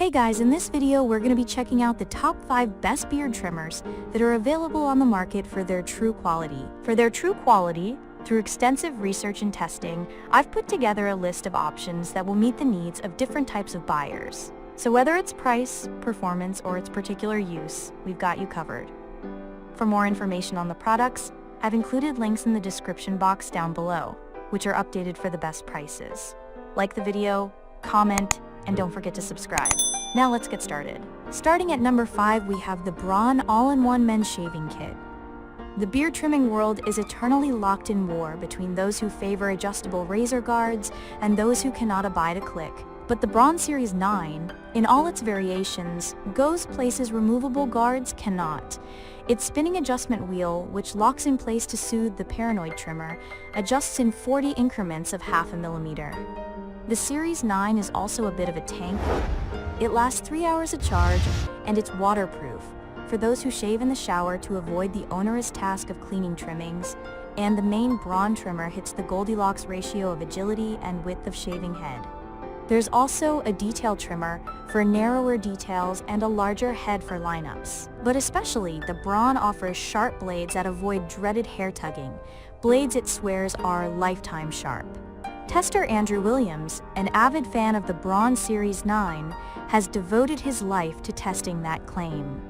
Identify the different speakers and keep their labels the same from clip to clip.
Speaker 1: Hey guys, in this video we're going to be checking out the top 5 best beard trimmers that are available on the market for their true quality. Through extensive research and testing, I've put together a list of options that will meet the needs of different types of buyers. So whether it's price, performance, or its particular use, we've got you covered. For more information on the products, I've included links in the description box down below, which are updated for the best prices. Like the video, comment, and don't forget to subscribe. Now let's get started. Starting at number 5, we have the Braun all-in-one men's shaving kit. The beard trimming world is eternally locked in war between those who favor adjustable razor guards and those who cannot abide a click. But the Braun Series 9, in all its variations, goes places removable guards cannot. Its spinning adjustment wheel, which locks in place to soothe the paranoid trimmer, adjusts in 40 increments of half a millimeter. The Series 9 is also a bit of a tank. It lasts 3 hours of charge, and it's waterproof for those who shave in the shower to avoid the onerous task of cleaning trimmings, and the main Braun trimmer hits the Goldilocks ratio of agility and width of shaving head. There's also a detail trimmer for narrower details and a larger head for lineups. But especially, the Braun offers sharp blades that avoid dreaded hair tugging, blades it swears are lifetime sharp. Tester Andrew Williams, an avid fan of the Braun Series 9, has devoted his life to testing that claim.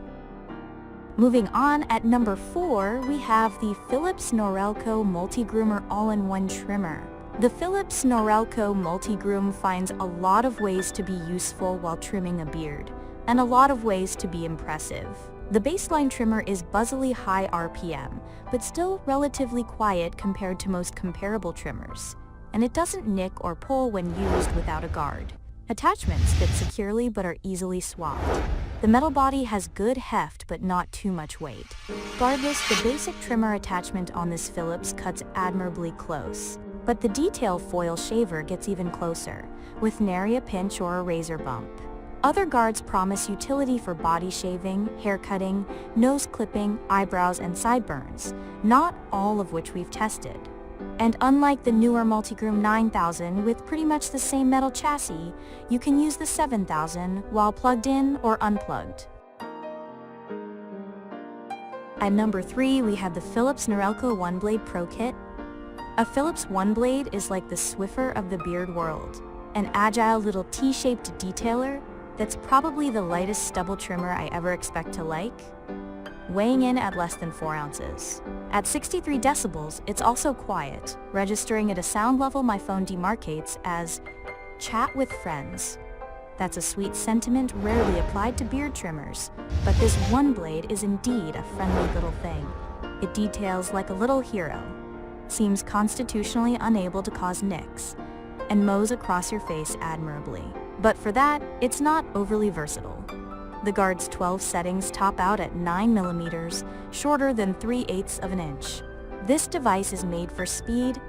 Speaker 1: Moving on, at number 4, we have the Philips Norelco Multigroomer all-in-one trimmer. The Philips Norelco Multigroom finds a lot of ways to be useful while trimming a beard, and a lot of ways to be impressive. The baseline trimmer is buzzily high RPM, but still relatively quiet compared to most comparable trimmers, and it doesn't nick or pull when used without a guard. Attachments fit securely but are easily swapped. The metal body has good heft but not too much weight. Regardless, the basic trimmer attachment on this Philips cuts admirably close. But the detail foil shaver gets even closer, with nary a pinch or a razor bump. Other guards promise utility for body shaving, hair cutting, nose clipping, eyebrows, and sideburns, not all of which we've tested. And unlike the newer Multigroom 9000 with pretty much the same metal chassis, you can use the 7000 while plugged in or unplugged. At number 3, we have the Philips Norelco OneBlade Pro Kit. A Philips OneBlade is like the Swiffer of the beard world, an agile little T-shaped detailer that's probably the lightest stubble trimmer I ever expect to like, weighing in at less than 4 ounces. At 63 decibels, it's also quiet, registering at a sound level my phone demarcates as chat with friends. That's a sweet sentiment rarely applied to beard trimmers, but this OneBlade is indeed a friendly little thing. It details like a little hero, seems constitutionally unable to cause nicks, and mows across your face admirably. But for that, it's not overly versatile. The guard's 12 settings top out at 9 millimeters, shorter than 3/8 of an inch. This device is made for speed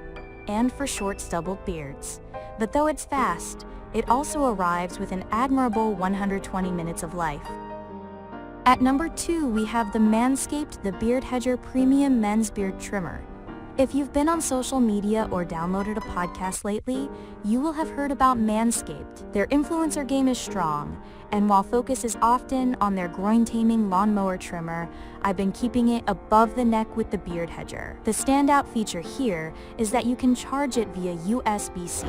Speaker 1: and for short stubbled beards. But though it's fast, it also arrives with an admirable 120 minutes of life. At number 2, we have the MANSCAPED the Beard Hedger Premium Men's Beard Trimmer. If you've been on social media or downloaded a podcast lately, you will have heard about MANSCAPED. Their influencer game is strong, and while focus is often on their groin-taming lawnmower trimmer, I've been keeping it above the neck with the Beard Hedger. The standout feature here is that you can charge it via USB-C.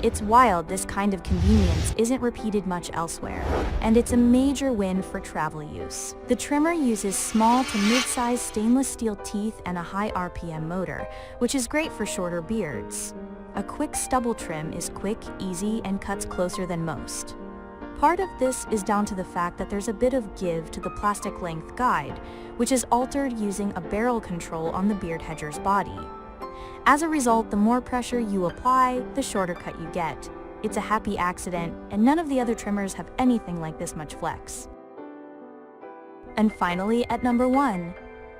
Speaker 1: It's wild this kind of convenience isn't repeated much elsewhere, and it's a major win for travel use. The trimmer uses small to mid-sized stainless steel teeth and a high RPM motor, which is great for shorter beards. A quick stubble trim is quick, easy, and cuts closer than most. Part of this is down to the fact that there's a bit of give to the plastic length guide, which is altered using a barrel control on the beard hedger's body. As a result, the more pressure you apply, the shorter cut you get. It's a happy accident, and none of the other trimmers have anything like this much flex. And finally, at number 1,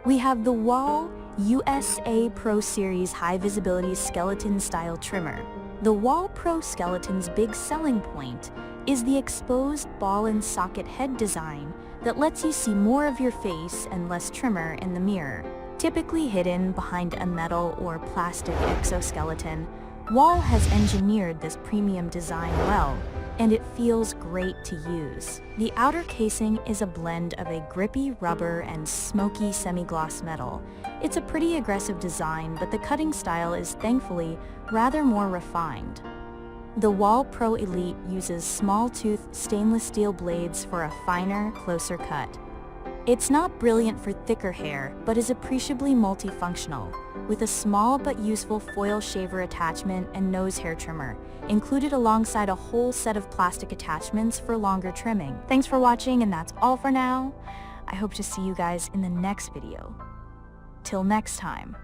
Speaker 1: we have the Wahl USA Pro Series High Visibility Skeleton Style Trimmer. The Wahl Pro Skeleton's big selling point is the exposed ball and socket head design that lets you see more of your face and less trimmer in the mirror. Typically hidden behind a metal or plastic exoskeleton, Wahl has engineered this premium design well, and it feels great to use. The outer casing is a blend of a grippy rubber and smoky semi-gloss metal. It's a pretty aggressive design, but the cutting style is thankfully rather more refined. The Wahl Pro Elite uses small-tooth stainless steel blades for a finer, closer cut. It's not brilliant for thicker hair, but is appreciably multifunctional, with a small but useful foil shaver attachment and nose hair trimmer, included alongside a whole set of plastic attachments for longer trimming. Thanks for watching, and that's all for now. I hope to see you guys in the next video. Till next time.